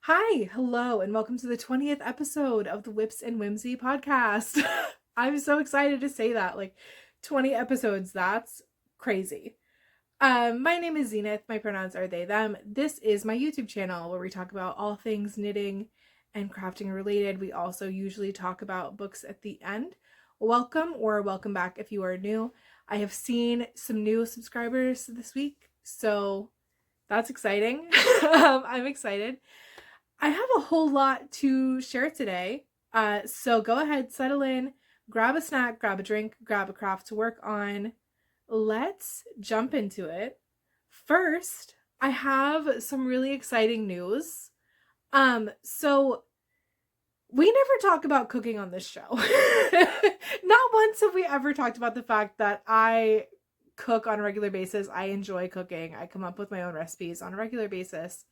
Hi, hello, and welcome to the 20th episode of the Whips and Whimsy podcast. I'm so excited to say that. Like 20 episodes, that's crazy. My name is Zenith. My pronouns are they, them. This is my YouTube channel where we talk about all things knitting and crafting related. We also usually talk about books at the end. Welcome or welcome back if you are new. I have seen some new subscribers this week, so that's exciting. I'm excited. I have a whole lot to share today. So go ahead, settle in, grab a snack, grab a drink, grab a craft to work on. Let's jump into it. First, I have some really exciting news. So we never talk about cooking on this show. Not once have we ever talked about the fact that I cook on a regular basis. I enjoy cooking. I come up with my own recipes on a regular basis.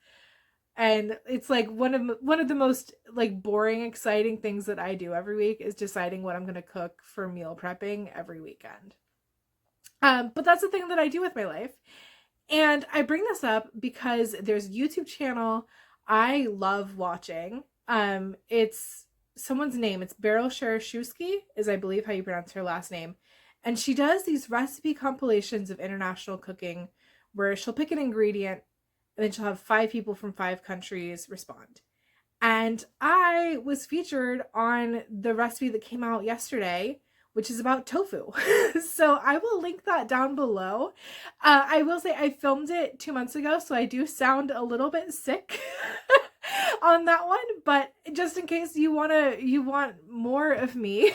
And it's like one of the most like boring, exciting things that I do every week is deciding what I'm gonna cook for meal prepping every weekend. But that's the thing that I do with my life. And I bring this up because there's a YouTube channel I love watching. It's someone's name. It's Beryl Sharashewski, is I believe how you pronounce her last name. And she does these recipe compilations of international cooking where she'll pick an ingredient and then she'll have 5 people from 5 countries respond. And I was featured on the recipe that came out yesterday, which is about tofu. So I will link that down below. I will say I filmed it 2 months ago, so I do sound a little bit sick on that one. But just in case you want more of me,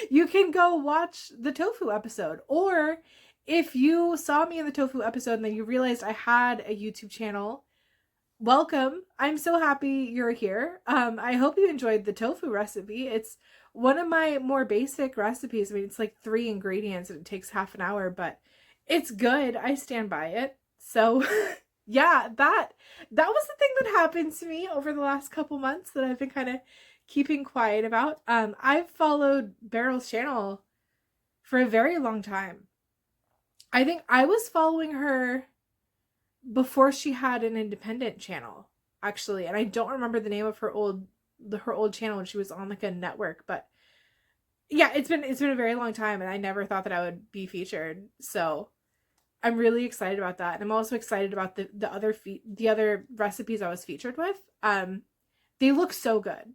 you can go watch the tofu episode. Or if you saw me in the tofu episode and then you realized I had a YouTube channel, welcome. I'm so happy you're here. I hope you enjoyed the tofu recipe. It's one of my more basic recipes. I mean, it's like 3 ingredients and it takes half an hour, but it's good. I stand by it. So yeah, that was the thing that happened to me over the last couple months that I've been kind of keeping quiet about. I've followed Beryl's channel for a very long time. I think I was following her before she had an independent channel, actually, and I don't remember the name of her old channel when she was on like a network, but yeah, it's been a very long time, and I never thought that I would be featured. So I'm really excited about that, and I'm also excited about the other recipes I was featured with. They look so good,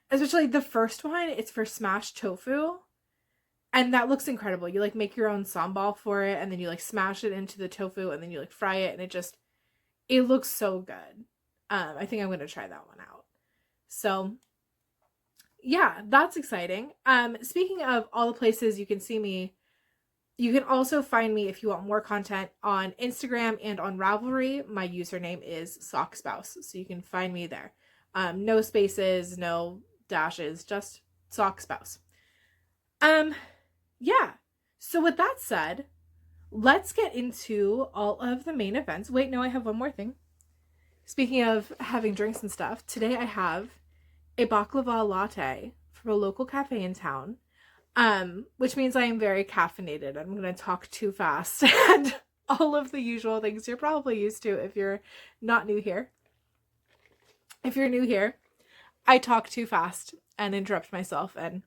especially the first one. It's for smashed tofu. And that looks incredible. You like make your own sambal for it, and then you like smash it into the tofu, and then you like fry it, and it looks so good. I think I'm gonna try that one out. So yeah, that's exciting. Speaking of all the places you can see me, you can also find me if you want more content on Instagram and on Ravelry. My username is SockSpouse, so you can find me there. No spaces, no dashes, just SockSpouse. Yeah. So with that said, let's get into all of the main events. Wait, no, I have one more thing. Speaking of having drinks and stuff, today I have a baklava latte from a local cafe in town, which means I am very caffeinated. I'm going to talk too fast and all of the usual things you're probably used to if you're not new here. If you're new here, I talk too fast and interrupt myself, and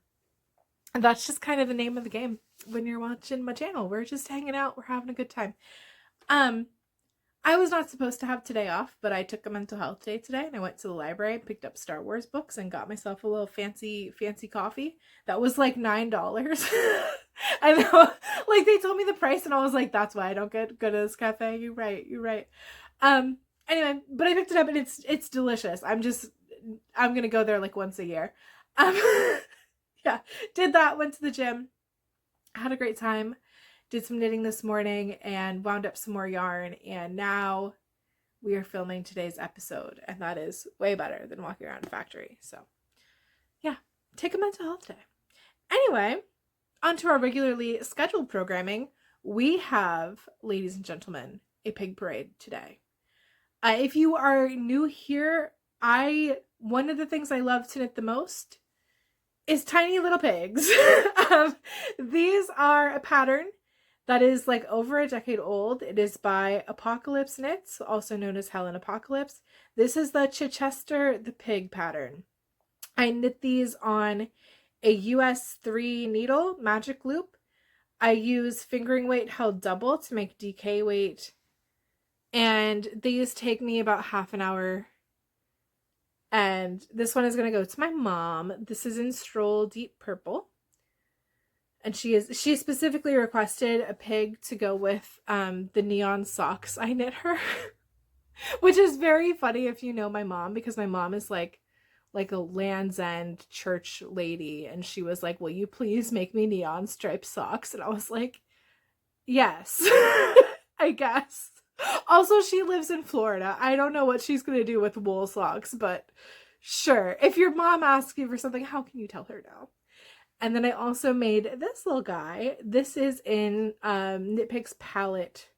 that's just kind of the name of the game when you're watching my channel. We're just hanging out. We're having a good time. I was not supposed to have today off, but I took a mental health day today, and I went to the library and picked up Star Wars books and got myself a little fancy coffee. That was like $9. I know, like they told me the price, and I was like, that's why I don't go to this cafe. You're right. Anyway, but I picked it up, and it's delicious. I'm gonna go there like once a year. Yeah, did that, went to the gym, had a great time, did some knitting this morning, and wound up some more yarn, and now we are filming today's episode, and that is way better than walking around a factory. So yeah, take a mental health day. Anyway, on to our regularly scheduled programming. We have, ladies and gentlemen, a pig parade today. If you are new here, one of the things I love to knit the most is tiny little pigs. These are a pattern that is like over a decade old. It is by Apocalypse Knits, also known as Helen Apocalypse. This is the Chichester the Pig pattern. I knit these on a US 3 needle magic loop. I use fingering weight held double to make DK weight. And these take me about half an hour. And this one is going to go to my mom. This is in Stroll Deep Purple. And she specifically requested a pig to go with the neon socks I knit her. Which is very funny if you know my mom, because my mom is like a Land's End church lady, and she was like, will you please make me neon striped socks? And I was like, yes. I guess. Also, she lives in Florida. I don't know what she's gonna do with wool socks, but sure. If your mom asks you for something, how can you tell her no? And then I also made this little guy. This is in Knit Pig's palette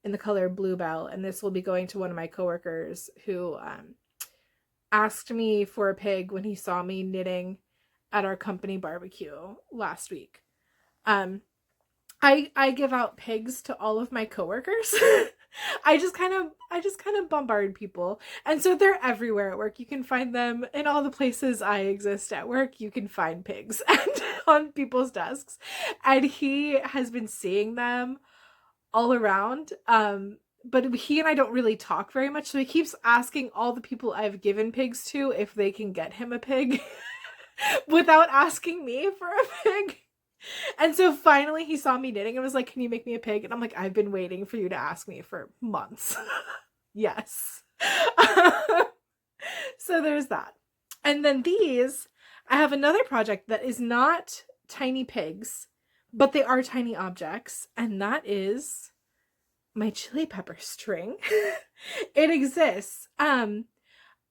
in the color Bluebell, and this will be going to one of my coworkers who asked me for a pig when he saw me knitting at our company barbecue last week. I give out pigs to all of my coworkers. I just kind of bombard people. And so they're everywhere at work. You can find them in all the places I exist at work. You can find pigs on people's desks. And he has been seeing them all around. But he and I don't really talk very much, so he keeps asking all the people I've given pigs to if they can get him a pig without asking me for a pig. And so finally he saw me knitting and was like, can you make me a pig? And I'm like, I've been waiting for you to ask me for months. Yes. So there's that. And then these, I have another project that is not tiny pigs, but they are tiny objects. And that is my chili pepper string. It exists. I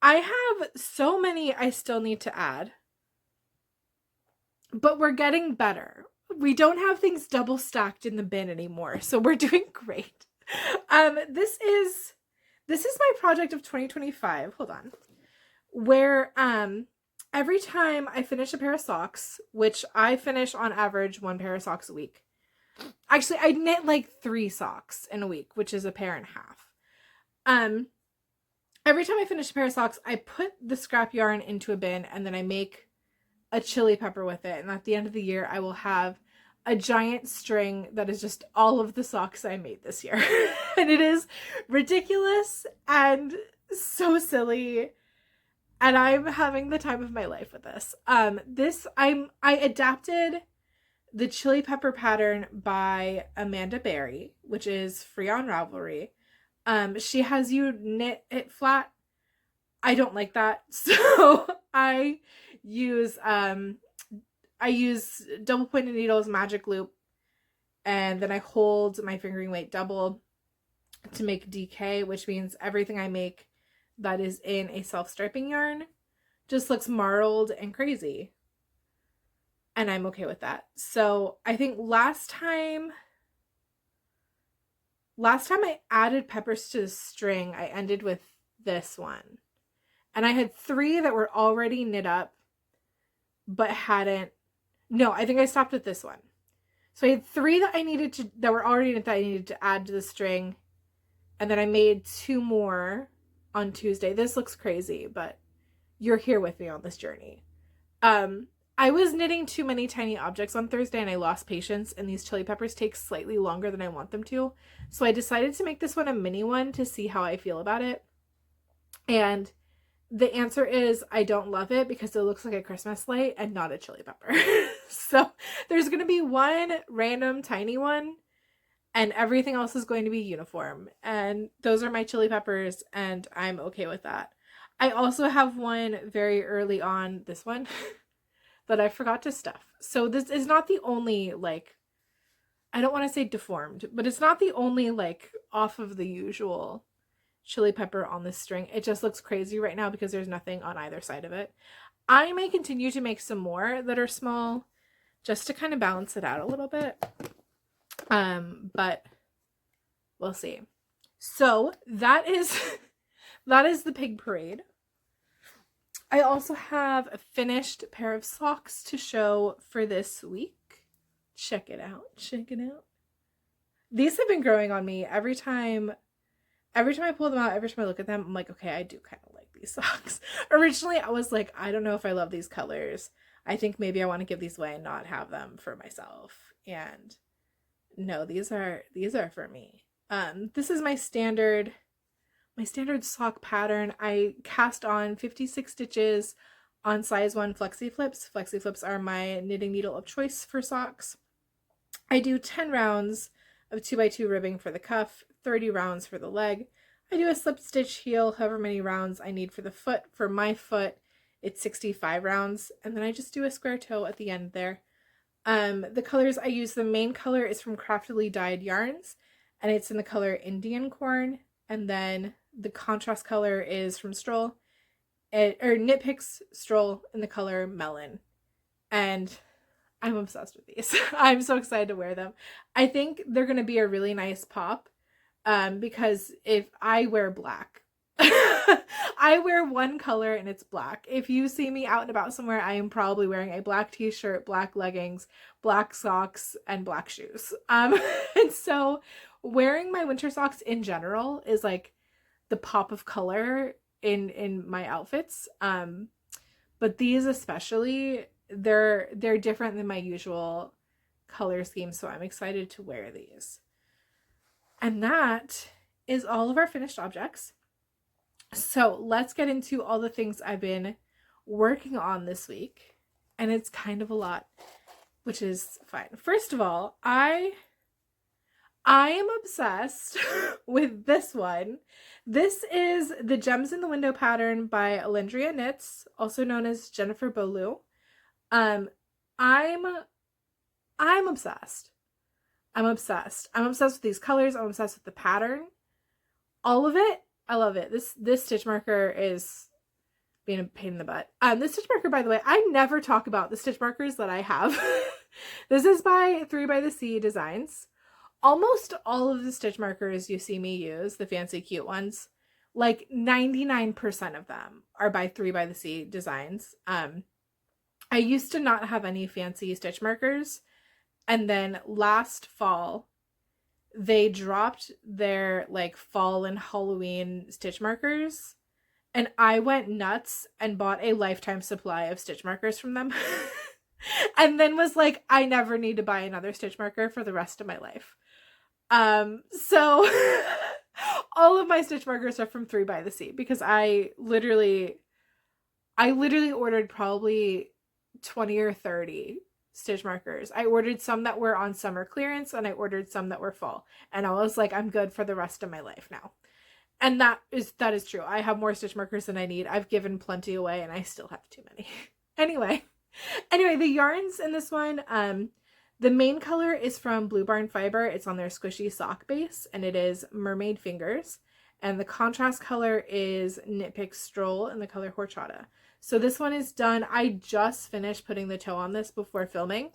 have so many I still need to add, but we're getting better. We don't have things double stacked in the bin anymore, so we're doing great. This is my project of 2025. Hold on. Where every time I finish a pair of socks, which I finish on average 1 pair of socks a week. Actually, I knit like 3 socks in a week, which is a pair and a half. Every time I finish a pair of socks, I put the scrap yarn into a bin, and then I make a chili pepper with it. And at the end of the year, I will have a giant string that is just all of the socks I made this year. And it is ridiculous and so silly. And I'm having the time of my life with this. I adapted the chili pepper pattern by Amanda Berry, which is free on Ravelry. She has you knit it flat. I don't like that. So I use double pointed needles, magic loop, and then I hold my fingering weight double to make DK, which means everything I make that is in a self-striping yarn just looks marled and crazy. And I'm okay with that. So I think last time I added peppers to the string, I ended with this one. And I had 3 that were already knit up, but hadn't. No, I think I stopped at this one. So I had 3 that were already knit that I needed to add to the string. And then I made 2 more on Tuesday. This looks crazy, but you're here with me on this journey. I was knitting too many tiny objects on Thursday and I lost patience, and these chili peppers take slightly longer than I want them to. So I decided to make this one a mini one to see how I feel about it. And the answer is I don't love it because it looks like a Christmas light and not a chili pepper. So there's going to be one random tiny one and everything else is going to be uniform. And those are my chili peppers and I'm okay with that. I also have one very early on, this one, that I forgot to stuff. So this is not the only, like, I don't want to say deformed, but it's not the only, like, off of the usual chili pepper on this string. It just looks crazy right now because there's nothing on either side of it. I may continue to make some more that are small just to kind of balance it out a little bit. But we'll see. So that is the pig parade. I also have a finished pair of socks to show for this week. Check it out. Check it out. These have been growing on me every time I pull them out, every time I look at them, I'm like, okay, I do kind of like these socks. Originally, I was like, I don't know if I love these colors. I think maybe I want to give these away and not have them for myself. And no, these are for me. This is my standard sock pattern. I cast on 56 stitches on size 1 flexi flips. Flexi flips are my knitting needle of choice for socks. I do 10 rounds of 2x2 ribbing for the cuff, 30 rounds for the leg. I do a slip stitch heel, however many rounds I need for the foot. For my foot, it's 65 rounds, and then I just do a square toe at the end there. The colors I use, the main color is from Craftily Dyed Yarns, and it's in the color Indian Corn, and then the contrast color is from Knit Picks Stroll in the color Melon. And I'm obsessed with these. I'm so excited to wear them. I think they're going to be a really nice pop, because if I wear black, I wear one color and it's black. If you see me out and about somewhere, I am probably wearing a black t-shirt, black leggings, black socks, and black shoes. And so wearing my winter socks in general is like the pop of color in my outfits. But these especially, they're different than my usual color scheme, so I'm excited to wear these. And that is all of our finished objects. So let's get into all the things I've been working on this week. And it's kind of a lot, which is fine. First of all, I am obsessed with this one. This is the Gems in the Window pattern by Alindria Knits, also known as Jennifer Bolu. I'm obsessed. I'm obsessed with these colors. I'm obsessed with the pattern. All of it. I love it. This stitch marker is being a pain in the butt. This stitch marker, by the way, I never talk about the stitch markers that I have. This is by 3 by the Sea Designs. Almost all of the stitch markers you see me use, the fancy cute ones, like 99% of them are by 3 by the Sea Designs. I used to not have any fancy stitch markers, and then last fall they dropped their like fall and Halloween stitch markers, and I went nuts and bought a lifetime supply of stitch markers from them. And then was like, I never need to buy another stitch marker for the rest of my life. So all of my stitch markers are from 3 by the Sea, because I literally ordered probably 20 or 30 stitch markers. I ordered some that were on summer clearance, and I ordered some that were fall, and I was like, I'm good for the rest of my life now. And that is true. I have more stitch markers than I need. I've given plenty away, and I still have too many. Anyway, the yarns in this one, the main color is from Blue Barn Fiber. It's on their squishy sock base, and it is Mermaid Fingers. And the contrast color is Knit Picks Stroll in the color Horchata. So this one is done. I just finished putting the toe on this before filming.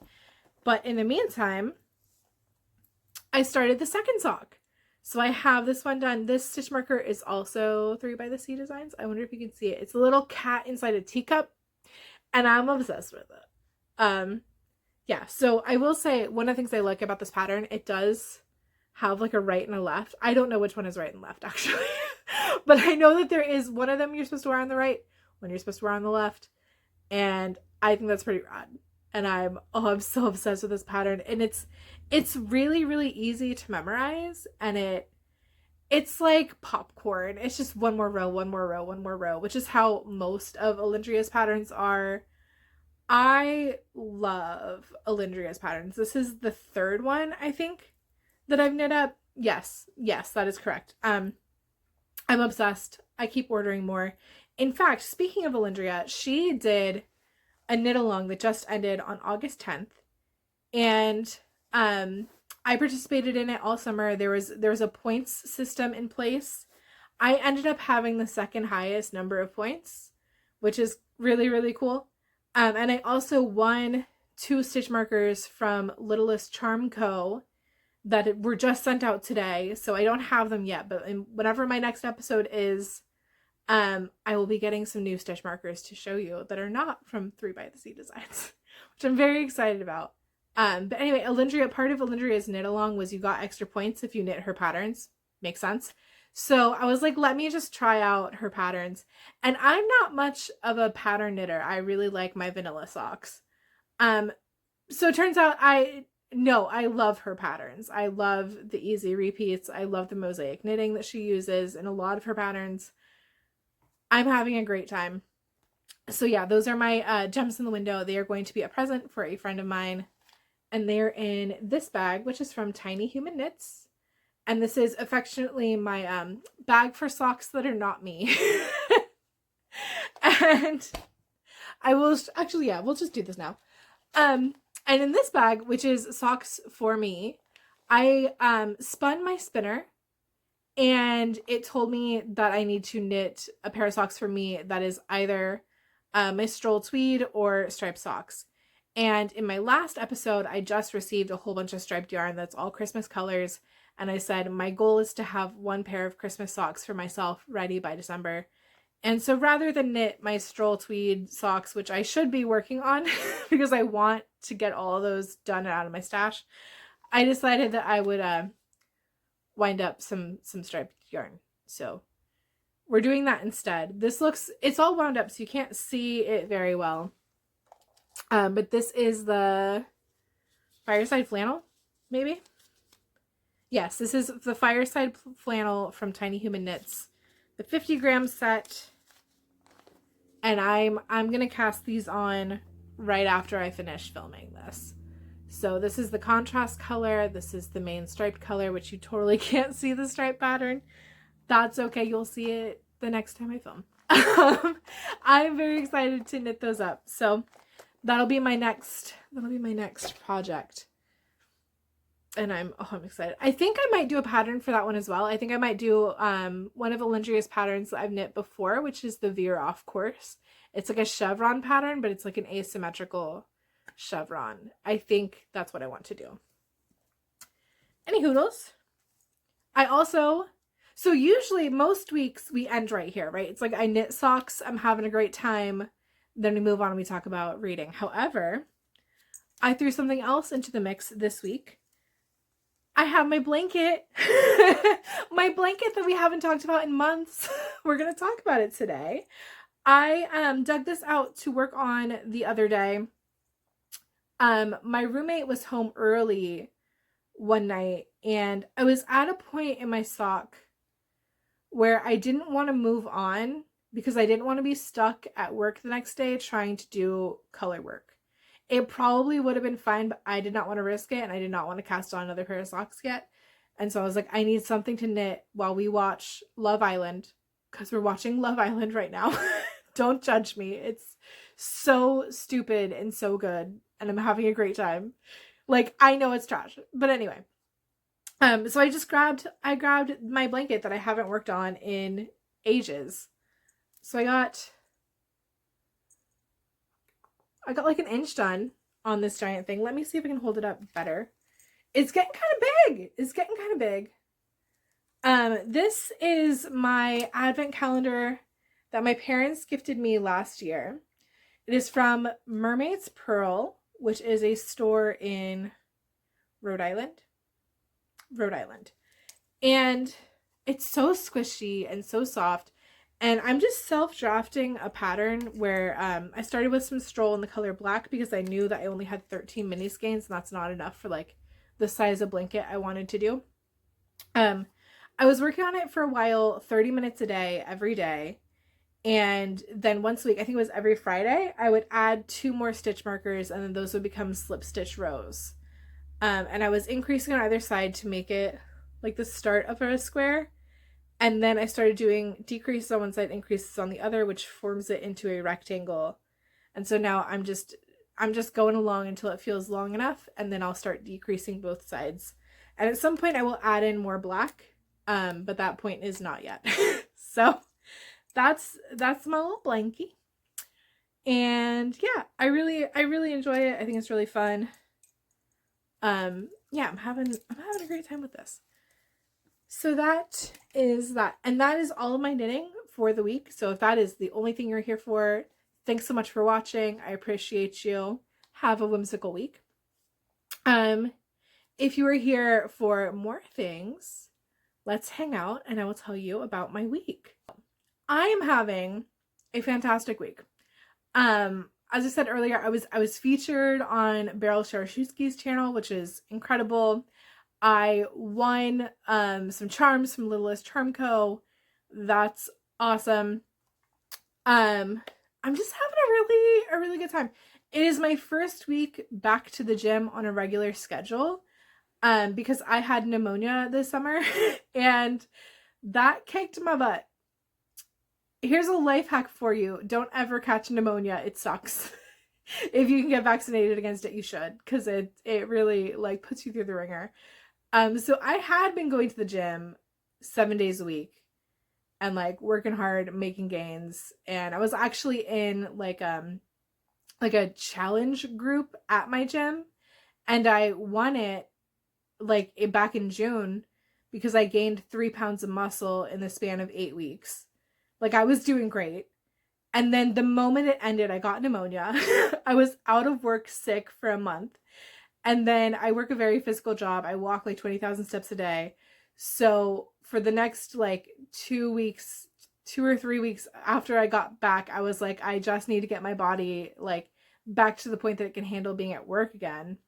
But in the meantime, I started the second sock. So I have this one done. This stitch marker is also 3 by the Sea Designs. I wonder if you can see it. It's a little cat inside a teacup, and I'm obsessed with it. Yeah, so I will say one of the things I like about this pattern, it does have like a right and a left. I don't know which one is right and left, actually. But I know that there is one of them you're supposed to wear on the right, one you're supposed to wear on the left. And I think that's pretty rad. And I'm so obsessed with this pattern. And it's really, really easy to memorize. And it's like popcorn. It's just one more row, one more row, one more row, which is how most of Alindria's patterns are. I love Alindria's patterns. This is the third one, I think, that I've knit up. Yes, that is correct. I'm obsessed. I keep ordering more. In fact, speaking of Alindria, she did a knit along that just ended on August 10th. And I participated in it all summer. There was a points system in place. I ended up having the second highest number of points, which is really, really cool. And I also won 2 stitch markers from Littlest Charm Co. that were just sent out today. So I don't have them yet, but whenever my next episode is, I will be getting some new stitch markers to show you that are not from 3 by the Sea Designs, which I'm very excited about. But anyway, Alindria, part of Alindria's knit along was you got extra points if you knit her patterns. Makes sense. So I was like, let me just try out her patterns. And I'm not much of a pattern knitter. I really like my vanilla socks. So it turns out I love her patterns. I love the easy repeats. I love the mosaic knitting that she uses in a lot of her patterns. I'm having a great time. So yeah, those are my gems in the window. They are going to be a present for a friend of mine. And they're in this bag, which is from Tiny Human Knits. And this is affectionately my bag for socks that are not me. And I will actually, yeah, we'll just do this now. And in this bag, which is socks for me, I spun my spinner, and it told me that I need to knit a pair of socks for me that is either my stroll tweed or striped socks. And in my last episode, I just received a whole bunch of striped yarn that's all Christmas colors. And I said, my goal is to have one pair of Christmas socks for myself ready by December. And so rather than knit my stroll tweed socks, which I should be working on because I want to get all of those done and out of my stash, I decided that I would wind up some striped yarn. So we're doing that instead. It's all wound up, so you can't see it very well. But this is the Fireside Flannel, maybe? Yes, this is the Fireside Flannel from Tiny Human Knits. The 50-gram set. And I'm going to cast these on right after I finish filming this. So this is the contrast color. This is the main striped color, which you totally can't see the stripe pattern. That's okay. You'll see it the next time I film. I'm very excited to knit those up. So that'll be my next project. And I'm excited. I think I might do a pattern for that one as well. I think I might do one of Alindria's patterns that I've knit before, which is the Veer Off course. It's like a chevron pattern, but it's like an asymmetrical chevron. I think that's what I want to do. Any hoodles? So usually most weeks we end right here, right? It's like I knit socks, I'm having a great time, then we move on and we talk about reading. However, I threw something else into the mix this week. I have my blanket, my blanket that we haven't talked about in months. We're going to talk about it today. I dug this out to work on the other day. My roommate was home early one night, and I was at a point in my sock where I didn't want to move on because I didn't want to be stuck at work the next day trying to do color work. It probably would have been fine, but I did not want to risk it, and I did not want to cast on another pair of socks yet. And so I was like, I need something to knit while we watch Love Island, because we're watching Love Island right now. Don't judge me. It's so stupid and so good, and I'm having a great time. Like, I know it's trash, but anyway. So I grabbed my blanket that I haven't worked on in ages. So I got like an inch done on this giant thing. Let me see if I can hold it up better. It's getting kind of big. This is my advent calendar that my parents gifted me last year. It is from Mermaid's Pearl, which is a store in Rhode Island. And it's so squishy and so soft. And I'm just self-drafting a pattern where I started with some stroll in the color black because I knew that I only had 13 mini skeins, and that's not enough for like the size of blanket I wanted to do. I was working on it for a while, 30 minutes a day, every day. And then once a week, I think it was every Friday, I would add 2 more stitch markers, and then those would become slip stitch rows. And I was increasing on either side to make it like the start of a square. And then I started doing decreases on one side, increases on the other, which forms it into a rectangle. And so now I'm just going along until it feels long enough, and then I'll start decreasing both sides. And at some point I will add in more black, but that point is not yet. So that's my little blankie. And yeah, I really enjoy it. I think it's really fun. Yeah, I'm having a great time with this. So that is that. And that is all of my knitting for the week. So if that is the only thing you're here for, thanks so much for watching. I appreciate you. Have a whimsical week. Um, if you are here for more things, let's hang out and I will tell you about my week. I am having a fantastic week. As I said earlier, I was featured on Beryl Sharashewski's channel, which is incredible. I won some charms from Littlest Charm Co. That's awesome. I'm just having a really good time. It is my first week back to the gym on a regular schedule. Because I had pneumonia this summer and that kicked my butt. Here's a life hack for you. Don't ever catch pneumonia. It sucks. If you can get vaccinated against it, you should, because it really like puts you through the ringer. So I had been going to the gym 7 days a week and like working hard, making gains. And I was actually in like a challenge group at my gym, and I won it like back in June because I gained 3 pounds of muscle in the span of 8 weeks. Like I was doing great. And then the moment it ended, I got pneumonia. I was out of work sick for a month. And then I work a very physical job. I walk like 20,000 steps a day. So for the next like 2 weeks, 2 or 3 weeks after I got back, I was like, I just need to get my body like back to the point that it can handle being at work again.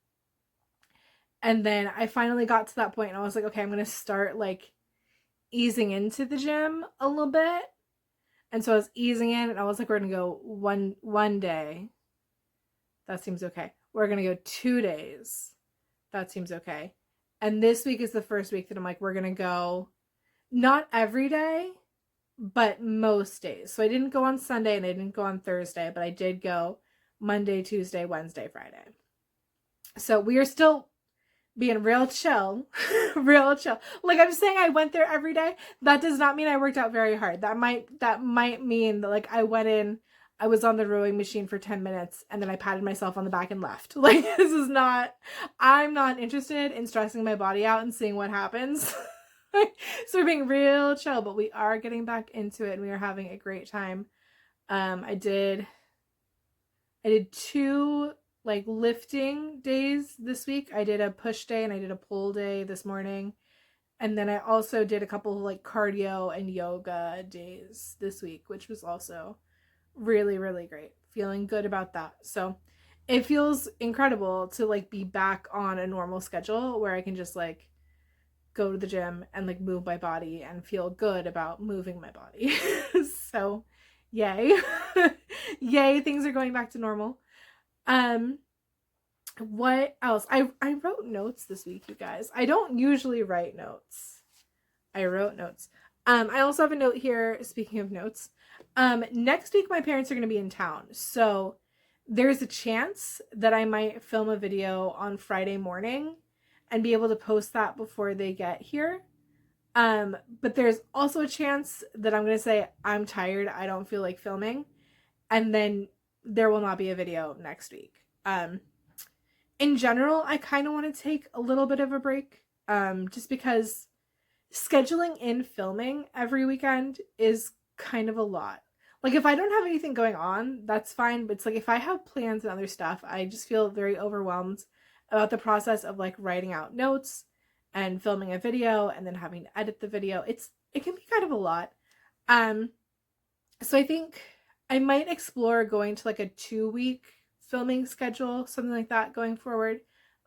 And then I finally got to that point and I was like, okay, I'm going to start like easing into the gym a little bit. And so I was easing in and I was like, we're going to go one day. That seems okay. We're going to go 2 days. That seems okay. And this week is the first week that I'm like, we're going to go not every day, but most days. So I didn't go on Sunday and I didn't go on Thursday, but I did go Monday, Tuesday, Wednesday, Friday. So we are still being real chill. Real chill. Like I'm saying I went there every day. That does not mean I worked out very hard. That might mean that like I went in, I was on the rowing machine for 10 minutes and then I patted myself on the back and left. Like this is not, I'm not interested in stressing my body out and seeing what happens. So we're being real chill, but we are getting back into it and we are having a great time. I did 2 like lifting days this week. I did a push day and I did a pull day this morning. And then I also did a couple of like cardio and yoga days this week, which was also really, really great. Feeling good about that. So it feels incredible to like be back on a normal schedule where I can just like go to the gym and like move my body and feel good about moving my body. So yay. Yay, things are going back to normal. What else? I wrote notes this week, you guys. I don't usually write notes. I wrote notes. I also have a note here, speaking of notes. Next week my parents are going to be in town. So there's a chance that I might film a video on Friday morning and be able to post that before they get here. But there's also a chance that I'm going to say, I'm tired, I don't feel like filming. And then there will not be a video next week. In general, I kind of want to take a little bit of a break, just because scheduling in filming every weekend is kind of a lot. Like if I don't have anything going on, that's fine. But it's like if I have plans and other stuff, I just feel very overwhelmed about the process of like writing out notes and filming a video and then having to edit the video. It can be kind of a lot. So I think I might explore going to like a 2-week filming schedule, something like that going forward.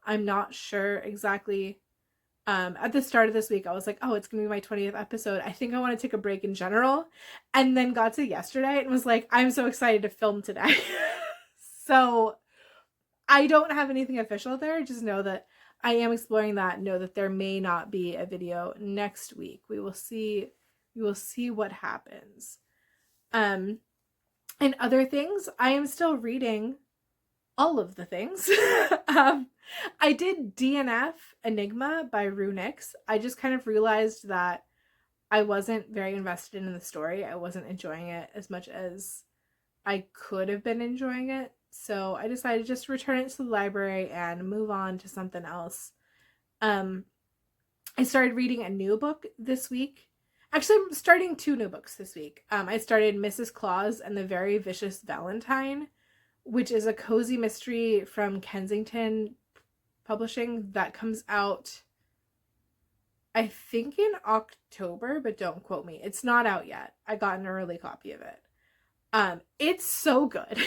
I'm not sure exactly. At the start of this week, I was like, oh, it's going to be my 20th episode. I think I want to take a break in general. And then got to yesterday and was like, I'm so excited to film today. So I don't have anything official there. Just know that I am exploring that. Know that there may not be a video next week. We will see. We will see what happens. And other things, I am still reading all of the things. I did DNF Enigma by Rue Nix. I just kind of realized that I wasn't very invested in the story. I wasn't enjoying it as much as I could have been enjoying it. So I decided just to return it to the library and move on to something else. I started reading a new book this week. Actually, I'm starting 2 new books this week. I started Mrs. Claus and the Very Vicious Valentine, which is a cozy mystery from Kensington Publishing that comes out, I think, in October, but don't quote me. It's not out yet. I got an early copy of it. It's so good.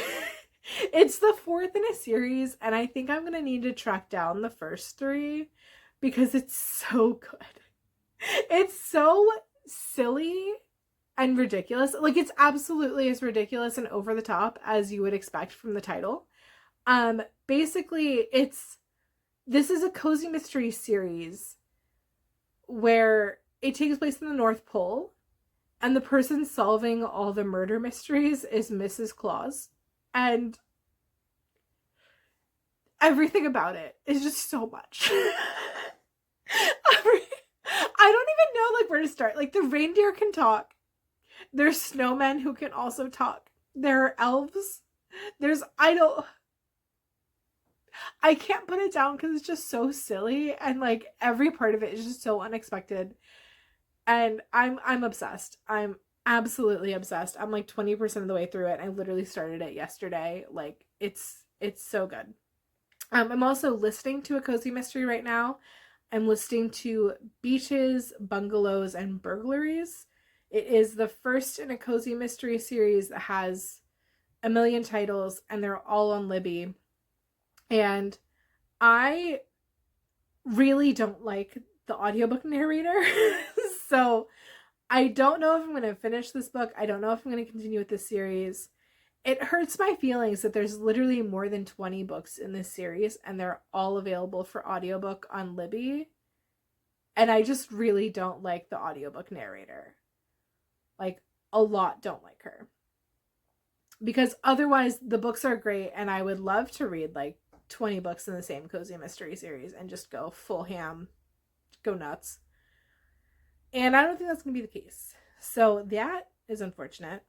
It's the fourth in a series, and I think I'm gonna need to track down the first three because it's so good. It's so silly and ridiculous. Like, it's absolutely as ridiculous and over the top as you would expect from the title. Basically, this is a cozy mystery series where it takes place in the North Pole, and the person solving all the murder mysteries is Mrs. Claus. And everything about it is just so much. I don't even know, like, where to start. Like, the reindeer can talk. There's snowmen who can also talk. There are elves. I can't put it down because it's just so silly, and like every part of it is just so unexpected. And I'm obsessed. I'm absolutely obsessed. I'm like 20% of the way through it. I literally started it yesterday. Like, it's so good. I'm also listening to a cozy mystery right now. I'm listening to Beaches, Bungalows, and Burglaries. It is the first in a cozy mystery series that has a million titles, and they're all on Libby. And I really don't like the audiobook narrator. So I don't know if I'm going to finish this book. I don't know if I'm going to continue with this series. It hurts my feelings that there's literally more than 20 books in this series, and they're all available for audiobook on Libby. And I just really don't like the audiobook narrator. Like, a lot don't like her. Because otherwise, the books are great, and I would love to read like 20 books in the same cozy mystery series and just go full ham, go nuts. And I don't think that's going to be the case. So that is unfortunate.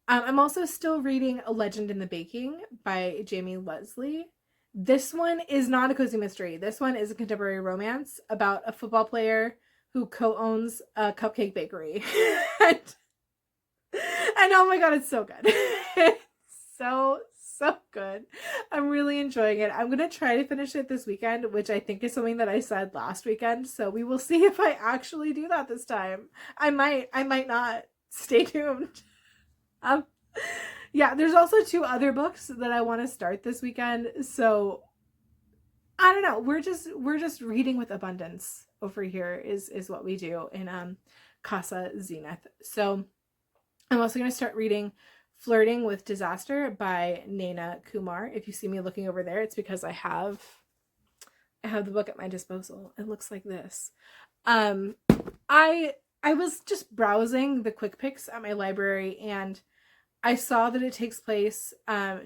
I'm also still reading A Legend in the Baking by Jamie Leslie. This one is not a cozy mystery. This one is a contemporary romance about a football player who co-owns a cupcake bakery. and oh my god, it's so good. It's so good. I'm really enjoying it. I'm going to try to finish it this weekend, which I think is something that I said last weekend. So we will see if I actually do that this time. I might not. Stay tuned. Yeah, there's also 2 other books that I want to start this weekend. So I don't know. We're just reading with abundance over here is what we do in Casa Zenith. So I'm also going to start reading Flirting with Disaster by Naina Kumar. If you see me looking over there, it's because I have the book at my disposal. It looks like this. I was just browsing the quick picks at my library, and I saw that it takes place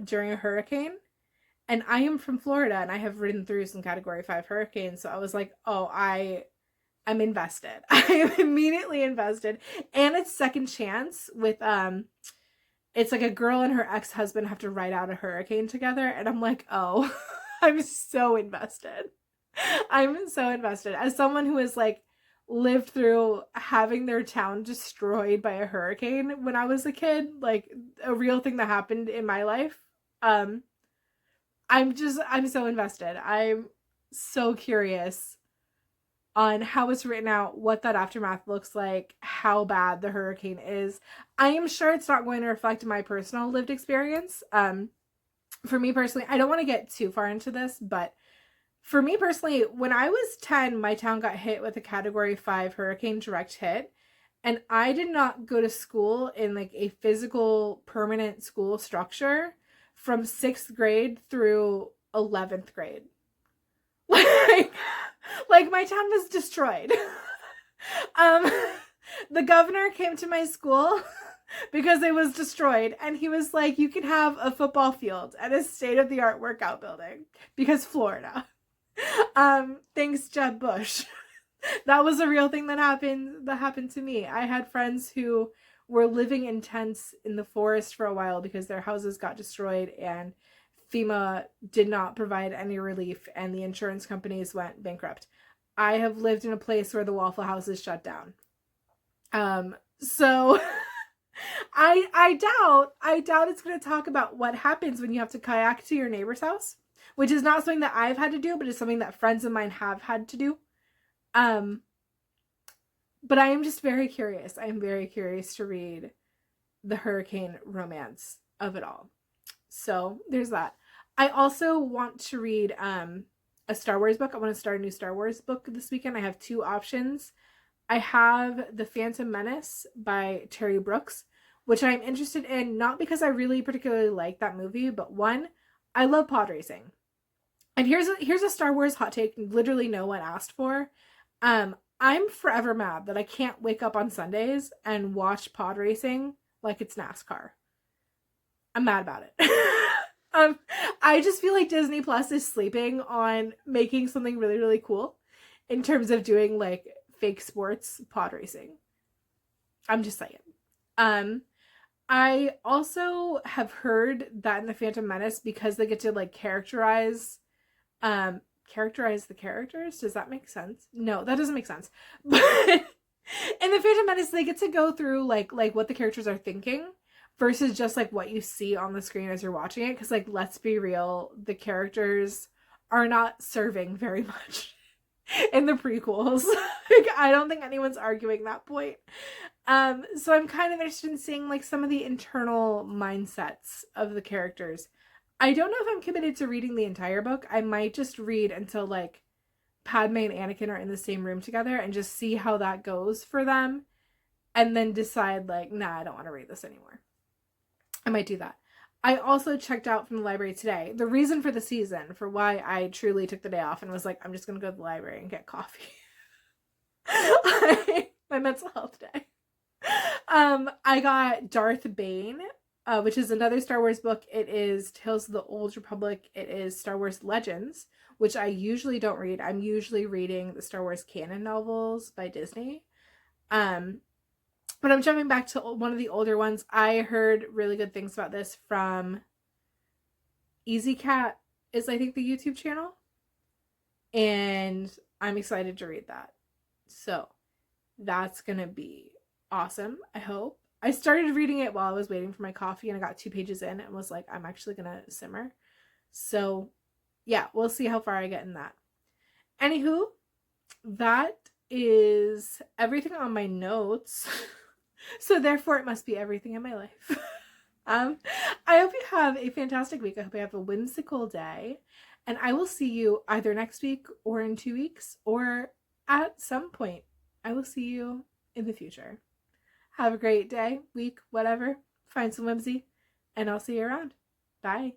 during a hurricane. And I am from Florida, and I have ridden through some Category 5 hurricanes. So I was like, oh, I'm invested. I am immediately invested. And it's Second Chance with it's like a girl and her ex-husband have to ride out a hurricane together. And I'm like, oh, I'm so invested. I'm so invested. As someone who has like lived through having their town destroyed by a hurricane when I was a kid, like a real thing that happened in my life. I'm so invested. I'm so curious on how it's written out, what that aftermath looks like, how bad the hurricane is. I am sure it's not going to reflect my personal lived experience. For me personally, I don't want to get too far into this, but for me personally, when I was 10, my town got hit with a Category 5 hurricane direct hit, and I did not go to school in like a physical permanent school structure from 6th grade through 11th grade. Like my town was destroyed. The governor came to my school because it was destroyed, and he was like, you can have a football field and a state-of-the-art workout building because Florida. Thanks Jeb Bush. That was a real thing that happened to me. I had friends who were living in tents in the forest for a while because their houses got destroyed and FEMA did not provide any relief and the insurance companies went bankrupt. I have lived in a place where the Waffle House is shut down. So I doubt it's going to talk about what happens when you have to kayak to your neighbor's house. which is not something that I've had to do, but it's something that friends of mine have had to do. But I am just very curious. I am very curious to read the hurricane romance of it all. So there's that. I also want to read a Star Wars book. I want to start a new Star Wars book this weekend. I have two options. I have The Phantom Menace by Terry Brooks, which I'm interested in, not because I really particularly like that movie, but one, I love pod racing. And here's a Star Wars hot take literally no one asked for. I'm forever mad that I can't wake up on Sundays and watch pod racing like it's NASCAR. I'm mad about it. I just feel like Disney Plus is sleeping on making something really, really cool in terms of doing like fake sports pod racing. I'm just saying. I also have heard that in The Phantom Menace, because they get to like characterize the characters. Does that make sense? No, that doesn't make sense. But in The Phantom Menace, they get to go through like what the characters are thinking versus just like what you see on the screen as you're watching it. Because like, let's be real, the characters are not serving very much in the prequels. Like, I don't think anyone's arguing that point. So I'm kind of interested in seeing like some of the internal mindsets of the characters. I don't know if I'm committed to reading the entire book. I might just read until like Padme and Anakin are in the same room together and just see how that goes for them, and then decide like, nah, I don't want to read this anymore. I might do that. I also checked out from the library today. The reason for the season, for why I truly took the day off and was like, I'm just going to go to the library and get coffee. My mental health day. I got Darth Bane, which is another Star Wars book. It is Tales of the Old Republic. It is Star Wars Legends, which I usually don't read. I'm usually reading the Star Wars canon novels by Disney. But I'm jumping back to one of the older ones. I heard really good things about this from Easy Cat is, I think, the YouTube channel. And I'm excited to read that. So that's going to be awesome, I hope. I started reading it while I was waiting for my coffee, and I got 2 pages in and was like, I'm actually going to simmer. So yeah, we'll see how far I get in that. Anywho, that is everything on my notes. So therefore it must be everything in my life. I hope you have a fantastic week. I hope you have a whimsical day. And I will see you either next week or in 2 weeks or at some point. I will see you in the future. Have a great day, week, whatever. Find some whimsy, and I'll see you around. Bye.